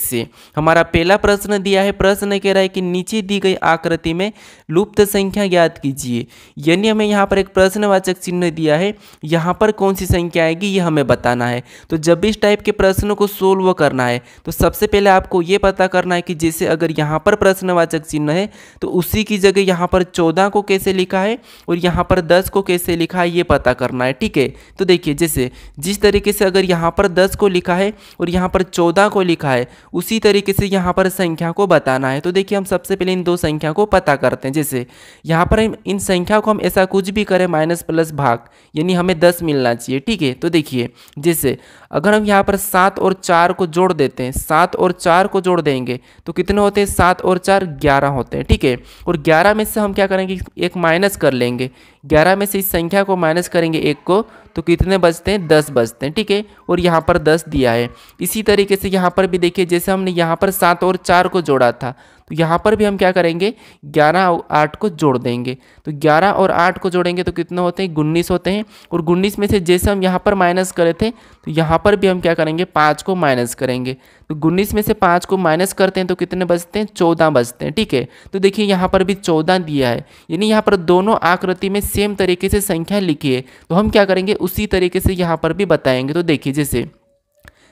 से हमारा पहला प्रश्न दिया है, प्रश्न कह रहा है कि नीचे दी गई आकृति में लुप्त संख्या ज्ञात कीजिए। यानी हमें यहाँ पर एक प्रश्नवाचक चिन्ह दिया है, यहाँ पर कौन सी संख्या आएगी ये हमें बताना है। तो जब भी इस टाइप के प्रश्नों को सोल्व करना है तो सबसे पहले आपको ये पता करना है कि जैसे अगर यहाँ पर प्रश्नवाचक चिन्ह है तो उसी की जगह यहाँ पर 14 को कैसे लिखा है और यहाँ पर 10 को कैसे लिखा है ये पता करना है। ठीक है, तो देखिए जैसे जिस तरीके से अगर यहाँ पर 10 को लिखा है और यहाँ पर 14 को लिखा है उसी तरीके से यहाँ पर संख्या को बताना है। तो देखिए हम सबसे पहले इन दो संख्या को पता करते हैं। जैसे यहाँ पर इन संख्या को हम ऐसा कुछ भी करें माइनस प्लस भाग, यानी हमें 10 मिलना चाहिए। ठीक है, तो देखिए जैसे अगर हम यहाँ पर 7 और 4 को जोड़ देते हैं, 7 और 4 को जोड़ देंगे तो कितने होते हैं, 7 और 4 11 होते हैं। ठीक है, और 11 में से हम क्या करेंगे, एक माइनस कर लेंगे। 11 में से इस संख्या को माइनस करेंगे एक को तो कितने बचते हैं, 10 बचते हैं। ठीक है, और यहाँ पर 10 दिया है। इसी तरीके से यहाँ पर भी देखिए जैसे हमने यहाँ पर 7 और 4 को जोड़ा था तो यहाँ पर भी हम क्या करेंगे, 11 और 8 को जोड़ देंगे। तो 11 और 8 को जोड़ेंगे तो कितने होते हैं, 19 होते हैं। और 19 में से जैसे हम यहाँ पर माइनस करे थे तो यहाँ पर भी हम क्या करेंगे, 5 को माइनस करेंगे। तो 19 में से 5 को माइनस करते हैं तो कितने बचते हैं, 14 बचते हैं। ठीक है, तो देखिए यहाँ पर भी 14 दिया है, यानी यहाँ पर दोनों आकृति में सेम तरीके से संख्या लिखी है। तो हम क्या करेंगे, उसी तरीके से यहाँ पर भी बताएंगे। तो देखिए जैसे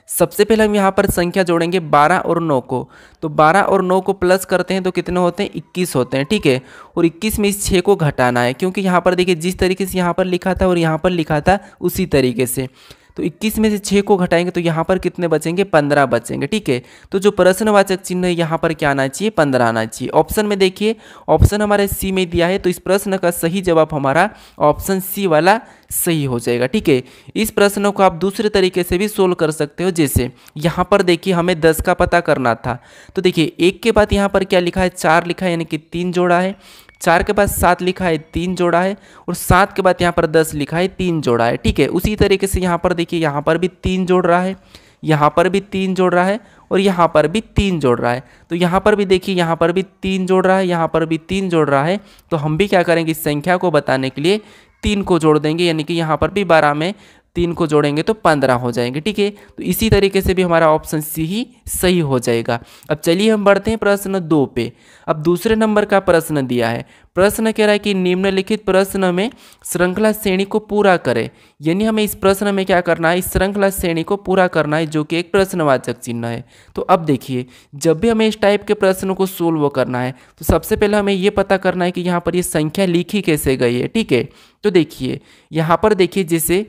सबसे पहले हम यहाँ पर संख्या जोड़ेंगे 12 और 9 को। तो 12 और 9 को प्लस करते हैं तो कितने होते हैं, 21 होते हैं। ठीक है, और 21 में इस 6 को घटाना है, क्योंकि यहाँ पर देखिए जिस तरीके से यहाँ पर लिखा था और यहाँ पर लिखा था उसी तरीके से। तो 21 में से 6 को घटाएंगे तो यहाँ पर कितने बचेंगे, 15 बचेंगे। ठीक है, तो जो प्रश्नवाचक चिन्ह है यहाँ पर क्या आना चाहिए, 15 आना चाहिए। ऑप्शन में देखिए, ऑप्शन हमारे सी में दिया है तो इस प्रश्न का सही जवाब हमारा ऑप्शन सी वाला सही हो जाएगा। ठीक है, इस प्रश्न को आप दूसरे तरीके से भी सोल्व कर सकते हो। जैसे यहाँ पर देखिए हमें 10 का पता करना था, तो देखिए 1 के बाद यहाँ पर क्या लिखा है, 4 लिखा है, यानी कि 3 जोड़ा है। 4 के बाद 7 लिखा है, 3 जोड़ा है। और 7 के बाद यहाँ पर 10 लिखा है, 3 जोड़ा है। ठीक है, उसी तरीके से यहाँ पर देखिए यहाँ पर भी 3 जोड़ रहा है, यहाँ पर भी 3 जोड़ रहा है और यहाँ पर भी 3 जोड़ रहा है। तो यहाँ पर भी देखिए यहाँ पर भी 3 जोड़ रहा है, यहाँ पर भी 3 जोड़ रहा है। तो हम भी क्या करेंगे, इस संख्या को बताने के लिए 3 को जोड़ देंगे, यानी कि यहाँ पर भी 12 में 3 को जोड़ेंगे तो 15 हो जाएंगे। ठीक है, तो इसी तरीके से भी हमारा ऑप्शन सी ही सही हो जाएगा। अब चलिए हम बढ़ते हैं प्रश्न 2 पे। अब दूसरे नंबर का प्रश्न दिया है, प्रश्न कह रहा है कि निम्नलिखित प्रश्न में श्रृंखला श्रेणी को पूरा करें। यानी हमें इस प्रश्न में क्या करना है, इस श्रृंखला श्रेणी को पूरा करना है, जो कि एक प्रश्नवाचक चिन्ह है। तो अब देखिए जब भी हमें इस टाइप के प्रश्नों को सोल्व करना है तो सबसे पहले हमें ये पता करना है कि यहाँ पर ये संख्या लिखी कैसे गई है। ठीक है, तो देखिए यहाँ पर देखिए जैसे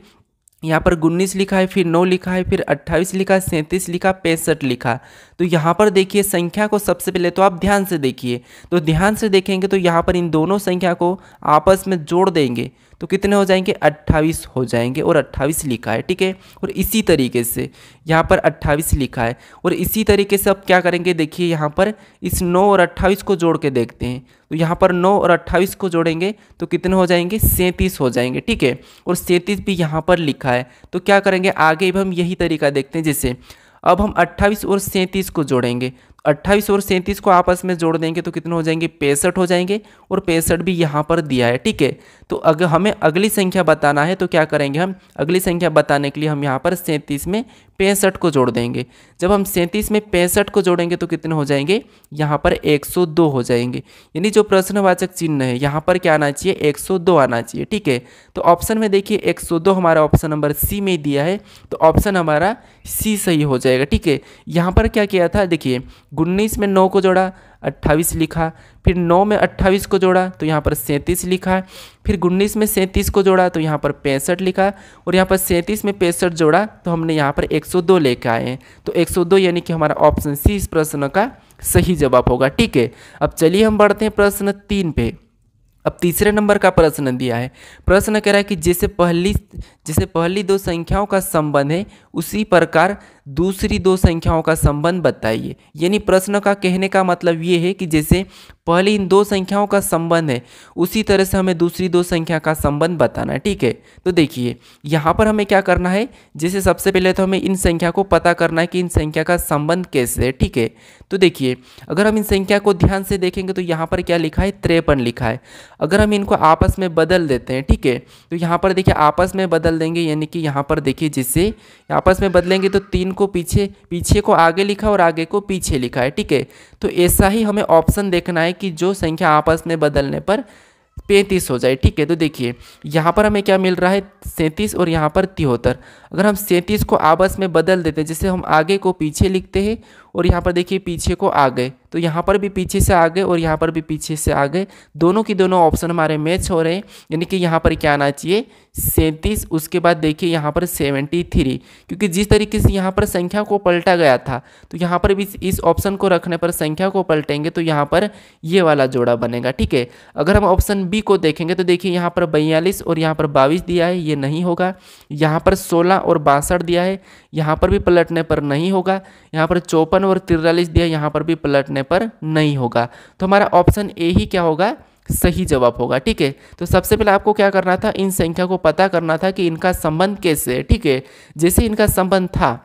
यहाँ पर 19 लिखा है, फिर 9 लिखा है, फिर 28 लिखा, 37 लिखा, 65 लिखा। तो यहाँ पर देखिए संख्या को सबसे पहले तो आप ध्यान से देखिए, तो ध्यान से देखेंगे तो यहाँ पर इन दोनों संख्या को आपस में जोड़ देंगे तो कितने हो जाएंगे, 28 हो जाएंगे। और 28 लिखा है। ठीक है, और इसी तरीके से यहाँ पर 28 लिखा है और इसी तरीके से अब क्या करेंगे, देखिए यहाँ पर इस 9 और 28 को जोड़ के देखते हैं। तो यहाँ पर 9 और 28 को जोड़ेंगे तो कितने हो जाएंगे, 37 हो जाएंगे। ठीक है, और 37 भी यहाँ पर लिखा है। तो क्या करेंगे, आगे भी हम यही तरीका देखते हैं। जैसे अब हम 28 और 37 को जोड़ेंगे, 28 और 37 को आपस में जोड़ देंगे तो कितने हो जाएंगे, 65 हो जाएंगे। और 65 भी यहाँ पर दिया है। ठीक है, तो अगर हमें अगली संख्या बताना है तो क्या करेंगे, हम अगली संख्या बताने के लिए हम यहाँ पर 37 में 65 को जोड़ देंगे। जब हम 37 में 65 को जोड़ेंगे तो कितने हो जाएंगे, यहाँ पर 102 हो जाएंगे। यानी जो प्रश्नवाचक चिन्ह है यहाँ पर क्या आना चाहिए, 102 आना चाहिए। ठीक है, तो ऑप्शन में देखिए 102 हमारा ऑप्शन नंबर सी में दिया है, तो ऑप्शन हमारा सी सही हो जाएगा। ठीक है, यहाँ पर क्या किया था, देखिए 19 में 9 को जोड़ा, 28 लिखा, फिर 9 में 28 को जोड़ा तो यहाँ पर 37 लिखा, फिर 19 में 37 को जोड़ा तो यहाँ पर 65 लिखा, और यहाँ पर 37 में 65 जोड़ा तो हमने यहाँ पर 102 लेके आए हैं। तो 102 यानी कि हमारा ऑप्शन सी इस प्रश्न का सही जवाब होगा। ठीक है, अब चलिए हम बढ़ते हैं प्रश्न 3 पे। अब तीसरे नंबर का प्रश्न दिया है, प्रश्न कह रहा है कि जैसे पहली दो संख्याओं का संबंध है उसी प्रकार दूसरी दो संख्याओं का संबंध बताइए। यानी प्रश्न का कहने का मतलब ये है कि जैसे पहले इन दो संख्याओं का संबंध है, उसी तरह से हमें दूसरी दो संख्या का संबंध बताना है। ठीक है, तो देखिए यहाँ पर हमें क्या करना है, जैसे सबसे पहले तो हमें इन संख्या को पता करना है कि इन संख्या का संबंध कैसे है। ठीक है, तो देखिए अगर हम इन संख्या को ध्यान से देखेंगे तो यहाँ पर क्या लिखा है, 53 लिखा है। अगर हम इनको आपस में बदल देते हैं, ठीक है, तो यहाँ पर देखिए आपस में बदल देंगे, यानी कि यहाँ पर देखिए जिससे आपस में बदलेंगे तो 3 को पीछे को आगे लिखा और आगे को पीछे लिखा है। ठीक है, तो ऐसा ही हमें ऑप्शन देखना है कि जो संख्या आपस में बदलने पर 35 हो जाए। ठीक है, तो देखिए यहाँ पर हमें क्या मिल रहा है, 37 और यहाँ पर 73। अगर हम 37 को आपस में बदल देते हैं, जैसे हम आगे को पीछे लिखते हैं और यहाँ पर देखिए पीछे को आगे, तो यहाँ पर भी पीछे से आगे और यहाँ पर भी पीछे से आगे, दोनों की दोनों ऑप्शन हमारे मैच हो रहे हैं। यानी कि यहाँ पर क्या आना चाहिए, 37। उसके बाद देखिए यहाँ पर 73, क्योंकि जिस तरीके से यहाँ पर संख्या को पलटा गया था, तो यहाँ पर भी इस ऑप्शन को रखने पर संख्या को पलटेंगे तो यहाँ पर ये वाला जोड़ा बनेगा। ठीक है, अगर हम ऑप्शन बी को देखेंगे तो देखिए यहाँ पर 42 और यहाँ पर 22 दिया है, ये नहीं होगा। यहाँ पर 16 और 62 दिया है, यहाँ पर भी पलटने पर नहीं होगा। यहाँ पर 54 और 43 दिया है, यहाँ पर भी पलटने पर नहीं होगा। तो हमारा ऑप्शन ए ही क्या होगा, सही जवाब होगा। ठीक है, तो सबसे पहले आपको क्या करना था, इन संख्या को पता करना था कि इनका संबंध कैसे है। ठीक है, जैसे इनका संबंध था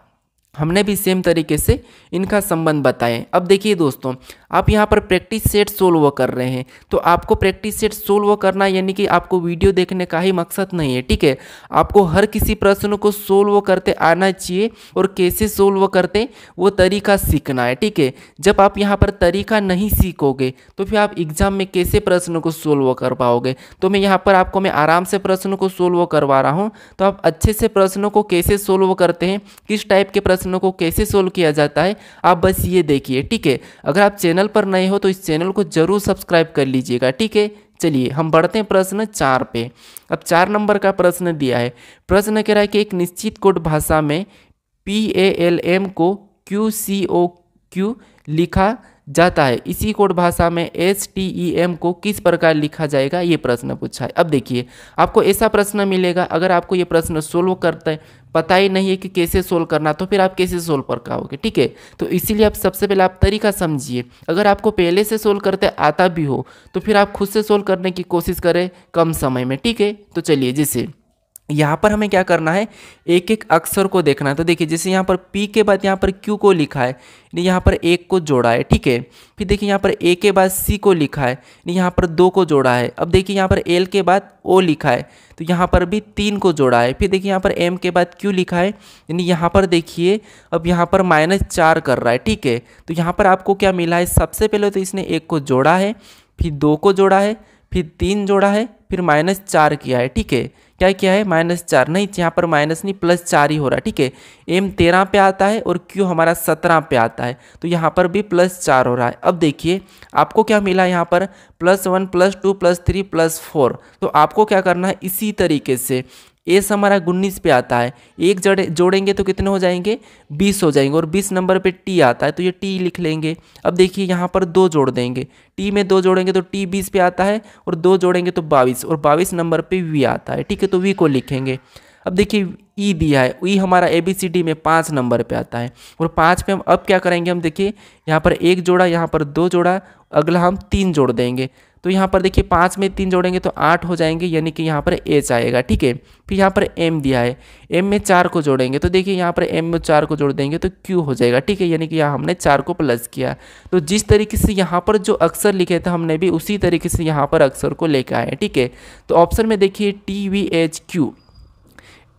हमने भी सेम तरीके से इनका संबंध बताएं। अब देखिए दोस्तों, आप यहाँ पर प्रैक्टिस सेट सोल्व कर रहे हैं, तो आपको प्रैक्टिस सेट सोल्व करना यानी कि आपको वीडियो देखने का ही मकसद नहीं है। ठीक है, आपको हर किसी प्रश्न को सोल्व करते आना चाहिए और कैसे सोल्व करते वो तरीका सीखना है। ठीक है, जब आप यहाँ पर तरीका नहीं सीखोगे तो फिर आप एग्जाम में कैसे प्रश्न को सोल्व कर पाओगे। तो मैं यहाँ पर आपको मैं आराम से प्रश्न को सोल्व करवा रहा हूँ, तो आप अच्छे से प्रश्नों को कैसे सोल्व करते हैं, किस टाइप के प्रश्नों को कैसे सोल्व किया जाता है, आप बस ये देखिए। ठीक है, अगर आप चैनल पर नए हो तो इस चैनल को जरूर सब्सक्राइब कर लीजिएगा। ठीक है, चलिए हम बढ़ते हैं प्रश्न 4 पे। अब 4 नंबर का प्रश्न दिया है। प्रश्न कह रहा है कि एक निश्चित कोड भाषा में PALM को QCOQ लिखा जाता है, इसी कोड भाषा में STEM को किस प्रकार लिखा जाएगा, ये प्रश्न पूछा है। अब देखिए आपको ऐसा प्रश्न मिलेगा, अगर आपको ये प्रश्न सोल्व करते पता ही नहीं है कि कैसे सोल्व करना, तो फिर आप कैसे सोल्व कर पाओगे। ठीक है, तो इसीलिए आप सबसे पहले आप तरीका समझिए। अगर आपको पहले से सोल्व करते आता भी हो तो फिर आप खुद से सोल्व करने की कोशिश करें कम समय में। ठीक है, तो चलिए जैसे यहाँ पर हमें क्या करना है, एक एक अक्षर को देखना है। तो देखिए जैसे यहाँ पर P के बाद यहाँ पर Q को लिखा है, यहाँ पर 1 को जोड़ा है। ठीक है, फिर देखिए यहाँ पर A के बाद C को लिखा है, यहाँ पर 2 को जोड़ा है। अब देखिए यहाँ पर L के बाद O लिखा है, तो यहाँ पर भी 3 को जोड़ा है। फिर देखिए यहाँ पर M के बाद Q लिखा है, यानी यहाँ पर देखिए अब यहाँ पर -4 कर रहा है। ठीक है, तो यहाँ पर आपको क्या मिला है, सबसे पहले तो इसने 1 को जोड़ा है, फिर 2 को जोड़ा है, फिर 3 जोड़ा है, फिर -4 किया है। ठीक है, क्या किया है, -4 नहीं, यहाँ पर माइनस नहीं +4 ही हो रहा है। ठीक है, M 13 पे आता है और Q हमारा 17 पे आता है, तो यहाँ पर भी +4 हो रहा है। अब देखिए आपको क्या मिला, यहाँ पर +1 +2 +3 +4। तो आपको क्या करना है, इसी तरीके से एस हमारा 19 पे आता है, एक जोड़ेंगे तो कितने हो जाएंगे, 20 हो जाएंगे, और 20 नंबर पे टी आता है तो ये टी लिख लेंगे। अब देखिए यहाँ पर 2 जोड़ देंगे, टी में 2 जोड़ेंगे तो टी 20 पे आता है, और 2 जोड़ेंगे तो 22, और 22 नंबर पे वी आता है। ठीक है, तो वी को लिखेंगे। अब देखिए ई दिया है, ई हमारा ABCD में 5 नंबर पे आता है, और 5 पे हम अब क्या करेंगे, हम देखिए यहाँ पर 1 जोड़ा, यहाँ पर 2 जोड़ा, अगला हम 3 जोड़ देंगे। तो यहाँ पर देखिए 5 में 3 जोड़ेंगे तो 8 हो जाएंगे, यानी कि यहाँ पर H आएगा। ठीक है, फिर यहाँ पर M दिया है, M में 4 को जोड़ेंगे तो देखिए यहाँ पर M में 4 को जोड़ देंगे तो Q हो जाएगा। ठीक है, यानी कि यहाँ हमने 4 को प्लस किया। तो जिस तरीके से यहाँ पर जो अक्षर लिखे थे हमने भी उसी तरीके से यहाँ पर अक्षर को लेकर आए। ठीक है, तो ऑप्शन में देखिए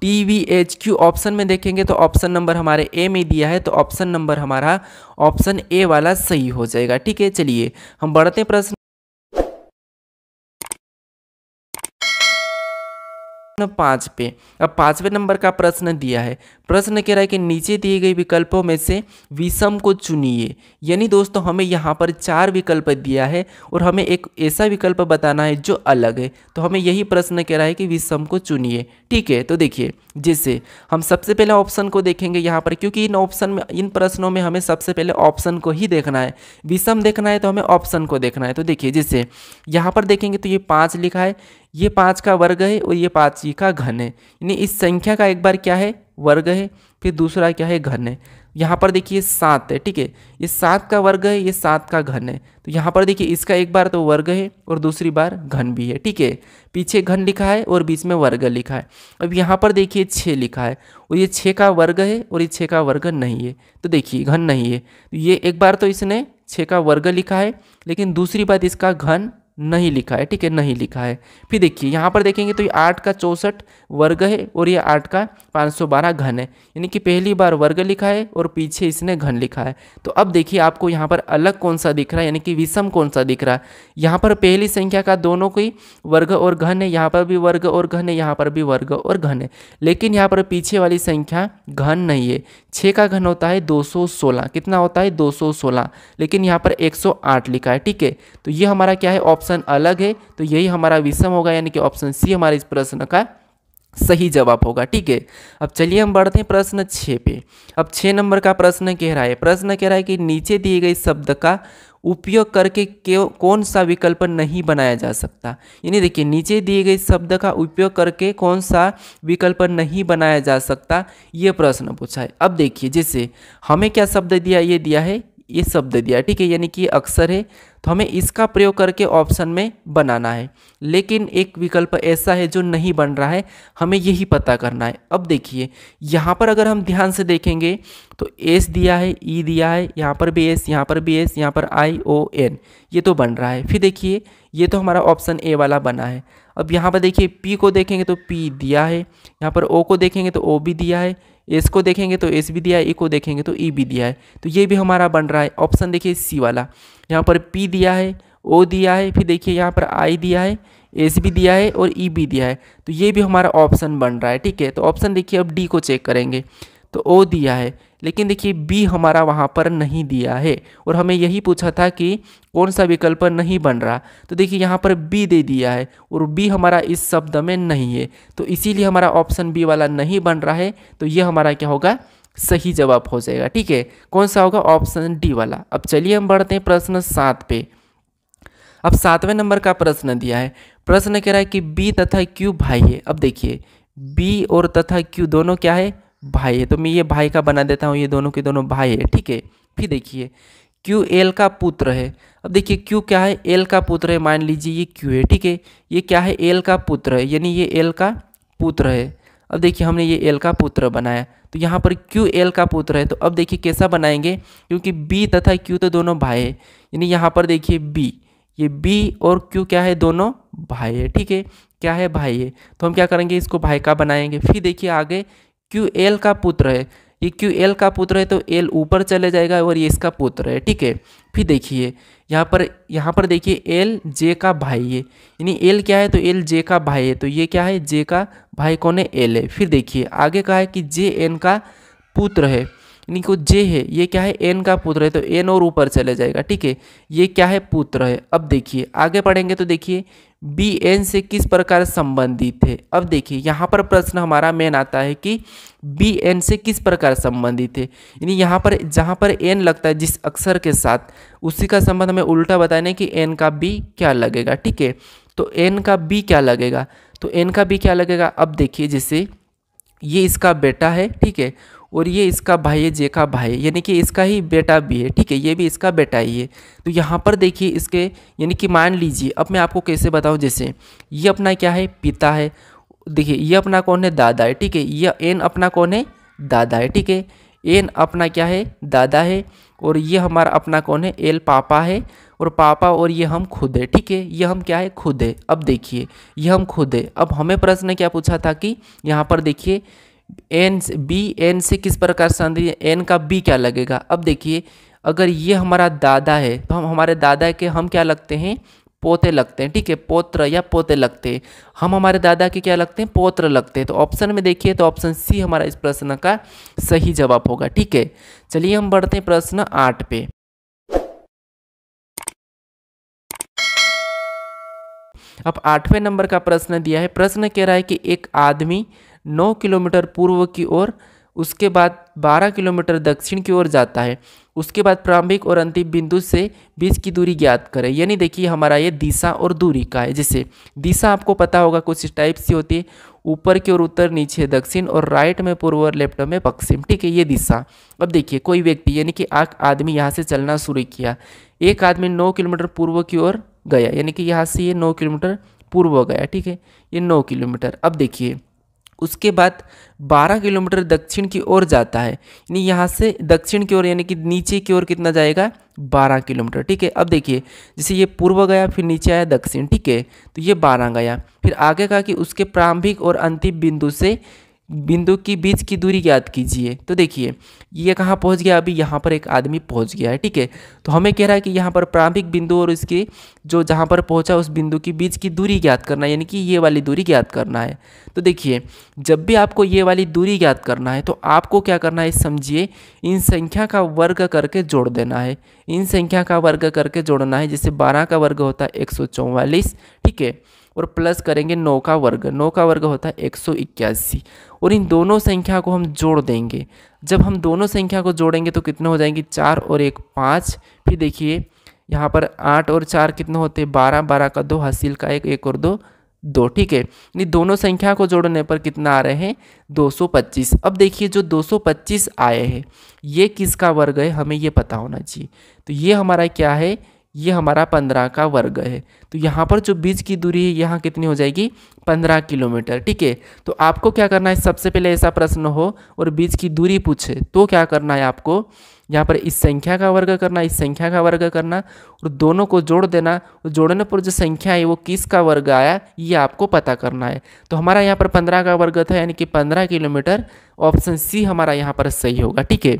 TVHQ ऑप्शन में देखेंगे तो ऑप्शन नंबर हमारे ए में दिया है, तो ऑप्शन नंबर हमारा ऑप्शन ए वाला सही हो जाएगा। ठीक है, चलिए हम बढ़ते हैं प्रश्न 5 पे। अब 5वें नंबर का प्रश्न दिया है। प्रश्न कह रहा है कि नीचे दिए गए विकल्पों में से विषम को चुनिए। यानी दोस्तों हमें यहाँ पर 4 विकल्प दिया है और हमें एक ऐसा विकल्प बताना है जो अलग है। तो हमें यही प्रश्न कह रहा है कि विषम को चुनिए। ठीक है, तो देखिए जैसे हम सबसे पहले ऑप्शन को देखेंगे यहाँ पर, क्योंकि इन प्रश्नों में हमें सबसे पहले ऑप्शन को ही देखना है। विषम देखना है तो हमें ऑप्शन को देखना है। तो देखिए जैसे यहाँ पर देखेंगे तो ये 5 लिखा है, ये 5 का वर्ग है और ये 5 का घन है। यानी इस संख्या का एक बार क्या है, वर्ग है, फिर दूसरा क्या है, घन है। यहाँ पर देखिए 7 है, ठीक है, ये 7 का वर्ग है, ये 7 का घन है। तो यहाँ पर देखिए इसका एक बार तो वर्ग है और दूसरी बार घन भी है, ठीक है, पीछे घन लिखा है और बीच में वर्ग लिखा है। अब यहाँ पर देखिए 6 लिखा है और ये 6 का वर्ग है और ये 6 का वर्ग नहीं है, तो देखिए घन नहीं है। तो ये एक बार तो इसने 6 का वर्ग लिखा है, लेकिन दूसरी बात इसका घन नहीं लिखा है, ठीक है, नहीं लिखा है। फिर देखिए यहाँ पर देखेंगे तो ये 8 का 64 वर्ग है और ये 8 का 512 घन है, यानी कि पहली बार वर्ग लिखा है और पीछे इसने घन लिखा है। तो अब देखिए आपको यहाँ पर अलग कौन सा दिख रहा है, यानी कि विषम कौन सा दिख रहा है। यहाँ पर पहली संख्या का दोनों कोई वर्ग और घन है, यहाँ पर भी वर्ग और घन है, यहाँ पर भी वर्ग और घन है, लेकिन यहाँ पर पीछे वाली संख्या घन नहीं है। 6 का घन होता है 216, कितना होता है 216, लेकिन यहाँ पर 108 लिखा है, ठीक है। तो ये हमारा क्या है, ऑप्शन अलग है, तो यही हमारा विषम होगा, यानी कि ऑप्शन सी हमारे इस प्रश्न का सही जवाब होगा, ठीक है। अब चलिए हम बढ़ते हैं प्रश्न 6 पे। अब 6 नंबर का प्रश्न कह रहा है कि नीचे दिए गए शब्द का उपयोग करके कौन सा विकल्प नहीं बनाया जा सकता। यानी देखिए नीचे दिए गए शब्द का उपयोग करके कौन सा विकल्प नहीं बनाया जा सकता, ये प्रश्न पूछा है। अब देखिए जैसे हमें क्या शब्द दिया, ये दिया है, ये शब्द दिया, ठीक है, यानी कि ये अक्षर है, तो हमें इसका प्रयोग करके ऑप्शन में बनाना है। लेकिन एक विकल्प ऐसा है जो नहीं बन रहा है, हमें यही पता करना है। अब देखिए यहाँ पर अगर हम ध्यान से देखेंगे तो एस दिया है, ई दिया है, यहाँ पर भी एस, यहाँ पर भी एस, यहाँ पर आई ओ एन, ये तो बन रहा है। फिर देखिए ये तो हमारा ऑप्शन ए वाला बना है। अब यहाँ पर देखिए पी को देखेंगे तो पी दिया है, यहाँ पर ओ को देखेंगे तो ओ भी दिया है, एस को देखेंगे तो एस भी दिया है, ई को देखेंगे तो ई भी दिया है, तो ये भी हमारा बन रहा है ऑप्शन देखिए सी वाला। यहाँ पर पी दिया है, ओ दिया है, फिर देखिए यहाँ पर आई दिया है, एस भी दिया है और ई भी दिया है, तो ये भी हमारा ऑप्शन बन रहा है, ठीक है। तो ऑप्शन देखिए अब डी को चेक करेंगे तो ओ दिया है, लेकिन देखिए बी हमारा वहाँ पर नहीं दिया है और हमें यही पूछा था कि कौन सा विकल्प नहीं बन रहा। तो देखिए यहाँ पर बी दे दिया है और बी हमारा इस शब्द में नहीं है, तो इसीलिए हमारा ऑप्शन बी वाला नहीं बन रहा है। तो ये हमारा क्या होगा, सही जवाब हो जाएगा, ठीक है। कौन सा होगा, ऑप्शन डी वाला। अब चलिए हम बढ़ते हैं प्रश्न 7 पे। अब 7वें नंबर का प्रश्न दिया है, प्रश्न कह रहा है कि बी तथा क्यू भाई है। अब देखिए बी और तथा क्यू दोनों क्या है, भाई है, तो मैं ये भाई का बना देता हूँ, ये दोनों के दोनों भाई है, ठीक है। फिर देखिए क्यू एल का पुत्र है। अब देखिए क्यू क्या है, एल का पुत्र है, मान लीजिए ये क्यू है, ठीक है, ये क्या है, एल का पुत्र है, यानी ये एल का पुत्र है। अब देखिए हमने ये एल का पुत्र बनाया, तो यहाँ पर क्यू एल का पुत्र है, तो अब देखिए कैसा बनाएंगे, क्योंकि बी तथा क्यू तो दोनों भाई है, यानी यहाँ पर देखिए बी, ये बी और क्यू क्या है, दोनों भाई है, ठीक है, क्या है, भाई है, तो हम क्या करेंगे, इसको भाई का बनाएंगे। फिर देखिए आगे क्यू एल का पुत्र है, ये क्यू एल का पुत्र है, तो एल ऊपर चले जाएगा और ये इसका पुत्र है, ठीक है। फिर देखिए यहाँ पर देखिए एल जे का भाई है, यानी एल क्या है, तो एल जे का भाई है, तो ये क्या है, जे का भाई कौन है, एल है। फिर देखिए आगे का है कि जे एन का पुत्र है, यानी को जे है, ये क्या है, एन का पुत्र है, तो एन और ऊपर चले जाएगा, ठीक है, ये क्या है, पुत्र है। अब देखिए आगे पढ़ेंगे तो देखिए बी एन से किस प्रकार संबंधित है। अब देखिए यहाँ पर प्रश्न हमारा मेन आता है कि बी एन से किस प्रकार संबंधित है, यानी यहाँ पर जहाँ पर एन लगता है जिस अक्षर के साथ, उसी का संबंध हमें उल्टा बताने कि एन का बी क्या लगेगा, ठीक है। तो एन का बी क्या लगेगा, तो एन का बी क्या लगेगा, अब देखिए जैसे ये इसका बेटा है, ठीक है, और ये इसका भाई है, जे का भाई है, यानी कि इसका ही बेटा भी है, ठीक है, ये भी इसका बेटा ही है। तो यहाँ पर देखिए इसके, यानी कि मान लीजिए, अब मैं आपको कैसे बताऊँ, जैसे ये अपना क्या है, पिता है, देखिए ये अपना कौन है, दादा है, ठीक है, ये एन अपना कौन है, दादा है, ठीक है, एन अपना क्या है, दादा है, और ये हमारा अपना कौन है, एल पापा है, और पापा और ये हम खुद है, ठीक है, ये हम क्या है, खुद है। अब देखिए ये हम खुद है। अब हमें प्रश्न क्या पूछा था कि यहाँ पर देखिए एन बी एन से किस प्रकार संबंधित, एन का बी क्या लगेगा। अब देखिए अगर ये हमारा दादा है तो हम हमारे दादा के हम क्या लगते हैं, पोते लगते हैं, ठीक है, पौत्र या पोते लगते हैं, हम हमारे दादा के क्या लगते हैं, पौत्र लगते हैं। तो ऑप्शन में देखिए तो ऑप्शन सी हमारा इस प्रश्न का सही जवाब होगा, ठीक है। चलिए हम बढ़ते हैं प्रश्न 8 पे। अब 8वें नंबर का प्रश्न दिया है, प्रश्न कह रहा है कि एक आदमी 9 किलोमीटर पूर्व की ओर, उसके बाद 12 किलोमीटर दक्षिण की ओर जाता है, उसके बाद प्रारंभिक और अंतिम बिंदु से बीच की दूरी ज्ञात करें। यानी देखिए हमारा ये दिशा और दूरी का है। जैसे दिशा आपको पता होगा कुछ इस टाइप से होती है, ऊपर की ओर उत्तर, नीचे दक्षिण और राइट में पूर्व और लेफ्ट में पश्चिम। ठीक है, ये दिशा। अब देखिए कोई व्यक्ति यानी कि आदमी यहाँ से चलना शुरू किया। एक आदमी 9 किलोमीटर पूर्व की ओर गया, यानी कि यहाँ से ये 9 किलोमीटर पूर्व गया। ठीक है, ये 9 किलोमीटर। अब देखिए उसके बाद 12 किलोमीटर दक्षिण की ओर जाता है, यानी यहाँ से दक्षिण की ओर यानी कि नीचे की ओर कितना जाएगा, 12 किलोमीटर। ठीक है, अब देखिए जैसे ये पूर्व गया, फिर नीचे आया दक्षिण। ठीक है, तो ये 12 गया। फिर आगे कहा कि उसके प्रारंभिक और अंतिम बिंदु की बीच की दूरी ज्ञात कीजिए। तो देखिए ये कहाँ पहुँच गया, अभी यहाँ पर एक आदमी पहुँच गया है। ठीक है, तो हमें कह रहा है कि यहाँ पर प्रारंभिक बिंदु और इसके जो जहाँ पर पहुँचा उस बिंदु की बीच की दूरी ज्ञात करना है, यानी कि ये वाली दूरी ज्ञात करना है। तो देखिए जब भी आपको ये वाली दूरी ज्ञात करना है तो आपको क्या करना है, समझिए इन संख्या का वर्ग करके जोड़ देना है। इन संख्या का वर्ग करके जोड़ना है, जैसे 12 का वर्ग होता है 144। ठीक है, और प्लस करेंगे 9 का वर्ग, 9 का वर्ग होता है 181। और इन दोनों संख्या को हम जोड़ देंगे। जब हम दोनों संख्या को जोड़ेंगे तो कितने हो जाएंगे, 4 और 1 5। फिर देखिए यहाँ पर 8 और 4 कितने होते हैं, 12, 12 का 2, हासिल का 1, 1 और 2 2। ठीक है, ये दोनों संख्या को जोड़ने पर कितना आ रहे हैं, 225। अब देखिए जो 225 आए हैं ये किसका वर्ग है, हमें ये पता होना चाहिए। तो ये हमारा क्या है, ये हमारा 15 का वर्ग है। तो यहाँ पर जो बीच की दूरी है यहाँ कितनी हो जाएगी, 15 किलोमीटर। ठीक है, तो आपको क्या करना है, सबसे पहले ऐसा प्रश्न हो और बीच की दूरी पूछे तो क्या करना है, आपको यहाँ पर इस संख्या का वर्ग करना, इस संख्या का वर्ग करना और दोनों को जोड़ देना। और जोड़ने पर जो संख्या है वो किसका वर्ग आया ये आपको पता करना है। तो हमारा यहाँ पर 15 का वर्ग था, यानी कि 15 किलोमीटर। ऑप्शन सी हमारा यहाँ पर सही होगा। ठीक है,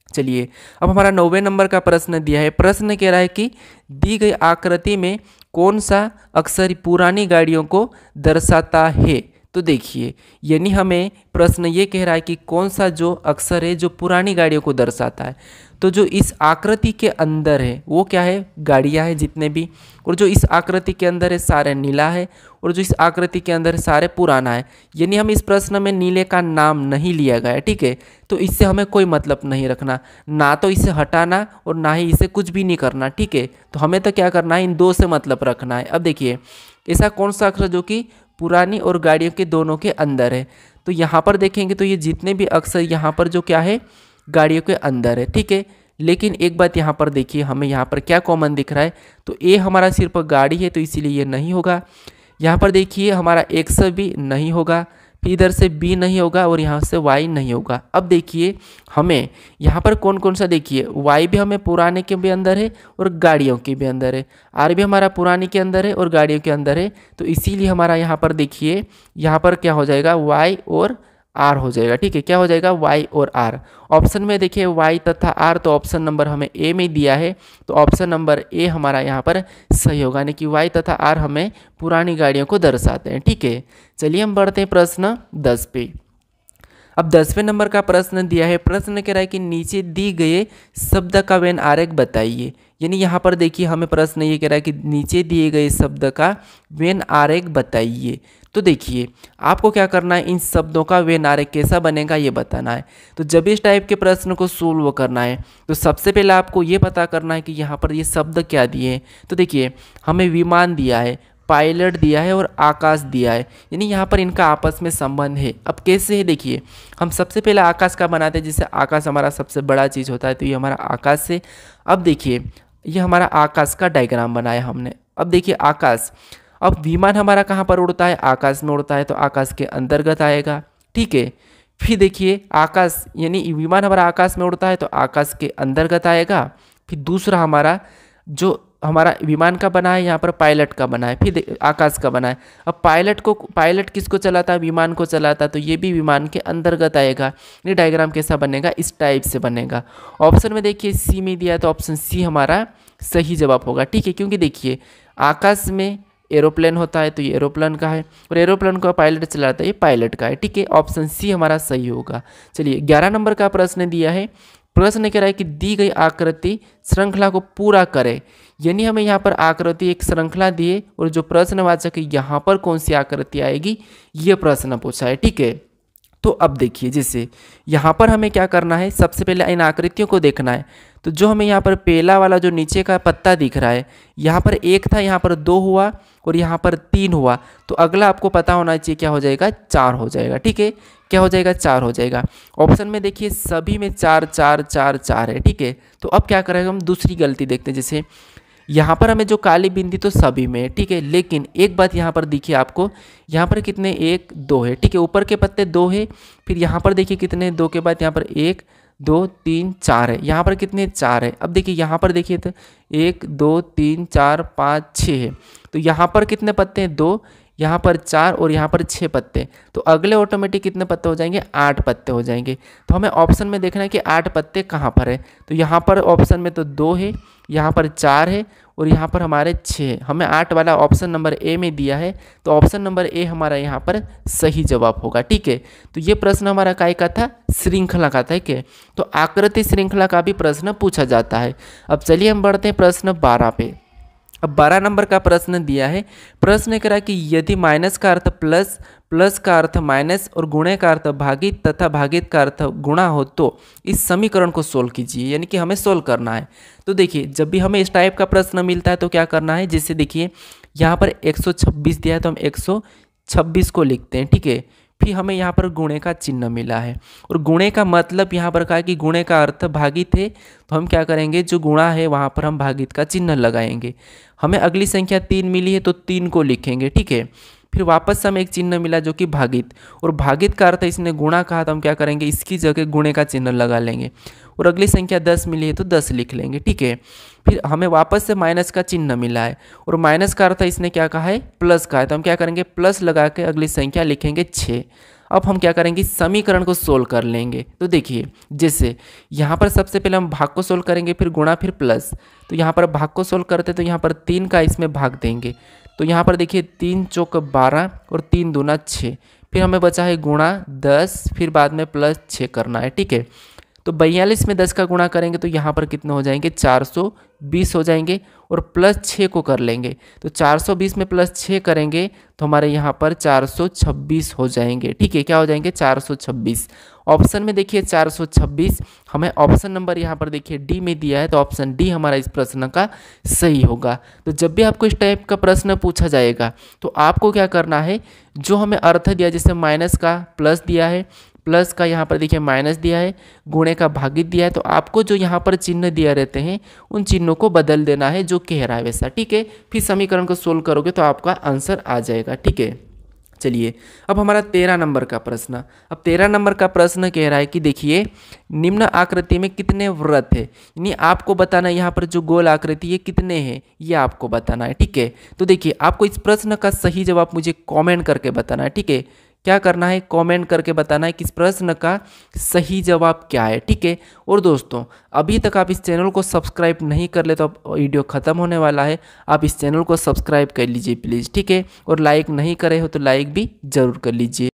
चलिए अब हमारा 9वें नंबर का प्रश्न दिया है। प्रश्न कह रहा है कि दी गई आकृति में कौन सा अक्षर पुरानी गाड़ियों को दर्शाता है। तो देखिए यानी हमें प्रश्न ये कह रहा है कि कौन सा जो अक्षर है जो पुरानी गाड़ियों को दर्शाता है। तो जो इस आकृति के अंदर है वो क्या है, गाड़ियाँ हैं जितने भी, और जो इस आकृति के अंदर है सारे नीला है, और जो इस आकृति के अंदर सारे पुराना है। यानी हम इस प्रश्न में नीले का नाम नहीं लिया गया है। ठीक है, तो इससे हमें कोई मतलब नहीं रखना, ना तो इसे हटाना और ना ही इसे कुछ भी नहीं करना। ठीक है, तो हमें तो क्या करना है, इन दो से मतलब रखना है। अब देखिए ऐसा कौन सा अक्षर जो कि पुरानी और गाड़ियों के दोनों के अंदर है। तो यहाँ पर देखेंगे तो ये जितने भी अक्षर यहाँ पर जो क्या है, गाड़ियों के अंदर है। ठीक है, लेकिन एक बात यहाँ पर देखिए, हमें यहाँ पर क्या कॉमन दिख रहा है, तो ए हमारा सिर्फ गाड़ी है तो इसीलिए ये नहीं होगा। यहाँ पर देखिए हमारा एक्स भी नहीं होगा, फिर इधर से बी नहीं होगा और यहाँ से वाई नहीं होगा। अब देखिए हमें यहाँ पर कौन कौन सा, देखिए वाई भी हमें पुराने के भी अंदर है और गाड़ियों के भी अंदर है, आर भी हमारा पुराने के अंदर है और गाड़ियों के अंदर है। तो इसीलिए हमारा यहाँ पर देखिए यहाँ पर क्या हो जाएगा, वाई और आर हो जाएगा। ठीक है, क्या हो जाएगा, वाई और आर। ऑप्शन में देखिए वाई तथा आर, तो ऑप्शन नंबर हमें ए में दिया है, तो ऑप्शन नंबर ए हमारा यहाँ पर सही होगा, यानी कि वाई तथा आर हमें पुरानी गाड़ियों को दर्शाते हैं। ठीक है, चलिए हम बढ़ते हैं प्रश्न 10 पे। अब 10वें नंबर का प्रश्न दिया है। प्रश्न कह रहा है कि नीचे दी गए शब्द का वेन आरेख बताइए। यानी यहाँ पर देखिए हमें प्रश्न ये कह रहा है कि नीचे दिए गए शब्द का वेन आरेख बताइए। तो देखिए आपको क्या करना है, इन शब्दों का वेन आरेख कैसा बनेगा ये बताना है। तो जब इस टाइप के प्रश्न को सोल्व करना है तो सबसे पहले आपको ये पता करना है कि यहाँ पर ये शब्द क्या दिए हैं। तो देखिए हमें विमान दिया है, पायलट दिया है और आकाश दिया है, यानी यहाँ पर इनका आपस में संबंध है। अब कैसे है, देखिए हम सबसे पहले आकाश का बनाते हैं, जिससे आकाश हमारा सबसे बड़ा चीज़ होता है, तो ये हमारा आकाश से। अब देखिए ये हमारा आकाश का डायग्राम बनाया हमने। अब देखिए आकाश, अब विमान हमारा कहाँ पर उड़ता है, आकाश में उड़ता है, तो आकाश के अंतर्गत आएगा। ठीक है, फिर देखिए आकाश यानी विमान हमारा आकाश में उड़ता है तो आकाश के अंतर्गत आएगा। फिर दूसरा हमारा जो हमारा विमान का बना है, यहाँ पर पायलट का बना है, फिर आकाश का बना है। अब पायलट किसको चलाता है, विमान को चलाता है, तो ये भी विमान के अंतर्गत आएगा। ये डायग्राम कैसा बनेगा, इस टाइप से बनेगा। ऑप्शन में देखिए सी में दिया है, तो ऑप्शन सी हमारा सही जवाब होगा। ठीक है, क्योंकि देखिए आकाश में एरोप्लेन होता है तो ये एरोप्लेन का है, और एरोप्लेन को पायलट चलाता है, ये पायलट का है। ठीक है, ऑप्शन सी हमारा सही होगा। चलिए 11 नंबर का प्रश्न दिया है। प्रश्न कह रहा है कि दी गई आकृति श्रृंखला को पूरा करे। यानी हमें यहाँ पर आकृति एक श्रृंखला दिए और जो प्रश्नवाचक है यहाँ पर कौन सी आकृति आएगी ये प्रश्न पूछा है। ठीक है, तो अब देखिए जैसे यहाँ पर हमें क्या करना है, सबसे पहले इन आकृतियों को देखना है। तो जो हमें यहाँ पर पहला वाला जो नीचे का पत्ता दिख रहा है, यहाँ पर एक था, यहाँ पर दो हुआ, और यहाँ पर 3 हुआ तो अगला आपको पता होना चाहिए क्या हो जाएगा, 4 हो जाएगा। ठीक है, क्या हो जाएगा, 4 हो जाएगा। ऑप्शन में देखिए सभी में 4 4 4 4 है। ठीक है, तो अब क्या करेंगे हम, दूसरी गलती देखते हैं। जैसे यहाँ पर हमें जो काली बिंदी तो सभी में है। ठीक है, लेकिन एक बात यहाँ पर दिखिए आपको, यहाँ पर कितने 1 2 है। ठीक है, ऊपर के पत्ते 2 है, फिर यहाँ पर देखिए कितने 2 के बाद यहाँ पर 1 2 3 4 है, यहाँ पर कितने 4 है। अब देखिए यहाँ पर देखिए तो 1 2 3 4 5 6 है, तो यहाँ पर कितने पत्ते हैं 2, यहाँ पर 4 और यहाँ पर 6 पत्ते, तो अगले ऑटोमेटिक कितने पत्ते हो जाएंगे, 8 पत्ते हो जाएंगे। तो हमें ऑप्शन में देखना है कि 8 पत्ते कहाँ पर है, तो यहाँ पर ऑप्शन में तो 2 है, यहाँ पर 4 है और यहाँ पर हमारे 6 है। हमें 8 वाला ऑप्शन नंबर ए में दिया है, तो ऑप्शन नंबर ए हमारा यहाँ पर सही जवाब होगा। ठीक है, तो ये प्रश्न हमारा काय का था, श्रृंखला का था। ठीक है, तो आकृति श्रृंखला का भी प्रश्न पूछा जाता है। अब चलिए हम बढ़ते हैं प्रश्न 12 पे। अब 12 नंबर का प्रश्न दिया है। प्रश्न कह रहा है कि यदि माइनस का अर्थ प्लस, प्लस का अर्थ माइनस और गुणे का अर्थ भागित तथा भागित का अर्थ गुणा हो तो इस समीकरण को सोल्व कीजिए, यानी कि हमें सोल्व करना है। तो देखिए जब भी हमें इस टाइप का प्रश्न मिलता है तो क्या करना है, जैसे देखिए यहाँ पर 126 दिया है तो हम 126 को लिखते हैं। ठीक है, फिर हमें यहाँ पर गुणे का चिन्ह मिला है और गुणे का मतलब यहाँ पर कहा कि गुणे का अर्थ भागित है, तो हम क्या करेंगे, जो गुणा है वहाँ पर हम भागित का चिन्ह लगाएंगे। हमें अगली संख्या 3 मिली है तो 3 को लिखेंगे। ठीक है, फिर वापस से हमें एक चिन्ह मिला जो कि भागित, और भागित का अर्थ इसने गुणा कहा तो हम क्या करेंगे, इसकी जगह गुणे का चिन्ह लगा लेंगे। और अगली संख्या 10 मिली है तो 10 लिख लेंगे। ठीक है, फिर हमें वापस से माइनस का चिन्ह मिला है और माइनस का अर्थ इसने क्या कहा है, प्लस का है, तो हम क्या करेंगे, प्लस लगा के अगली संख्या लिखेंगे 6। अब हम क्या करेंगे, समीकरण को सोल्व कर लेंगे। तो देखिए जैसे यहाँ पर सबसे पहले हम भाग को सोल्व करेंगे, फिर गुणा, फिर प्लस। तो यहाँ पर भाग को सोल्व करते तो यहाँ पर 3 का इसमें भाग देंगे, तो यहाँ पर देखिए 3 चौक 12 और 3 दूना 6, फिर हमें बचा है गुणा 10, फिर बाद में प्लस 6 करना है। ठीक है, तो 42 में 10 का गुणा करेंगे तो यहाँ पर कितने हो जाएंगे, 420 हो जाएंगे, और प्लस 6 को कर लेंगे तो 420 में प्लस 6 करेंगे तो हमारे यहाँ पर 426 हो जाएंगे। ठीक है, क्या हो जाएंगे, 426। ऑप्शन में देखिए 426, हमें ऑप्शन नंबर यहाँ पर देखिए डी में दिया है, तो ऑप्शन डी हमारा इस प्रश्न का सही होगा। तो जब भी आपको इस टाइप का प्रश्न पूछा जाएगा तो आपको क्या करना है, जो हमें अर्थ दिया, जैसे माइनस का प्लस दिया है, प्लस का यहाँ पर देखिए माइनस दिया है, गुणे का भागित दिया है, तो आपको जो यहाँ पर चिन्ह दिया रहते हैं उन चिन्हों को बदल देना है जो कह रहा है वैसा। ठीक है, फिर समीकरण को सोल्व करोगे तो आपका आंसर आ जाएगा। ठीक है, चलिए अब हमारा 13 नंबर का प्रश्न। अब 13 नंबर का प्रश्न कह रहा है कि देखिए निम्न आकृति में कितने वृत्त है, यानी आपको बताना है यहाँ पर जो गोल आकृति है कितने हैं, ये आपको बताना है। ठीक है, तो देखिए आपको इस प्रश्न का सही जवाब मुझे कमेंट करके बताना है। ठीक है, क्या करना है, कमेंट करके बताना है कि इस प्रश्न का सही जवाब क्या है। ठीक है, और दोस्तों अभी तक आप इस चैनल को सब्सक्राइब नहीं कर ले तो अब वीडियो ख़त्म होने वाला है, आप इस चैनल को सब्सक्राइब कर लीजिए प्लीज़। ठीक है, और लाइक नहीं करे हो तो लाइक भी ज़रूर कर लीजिए।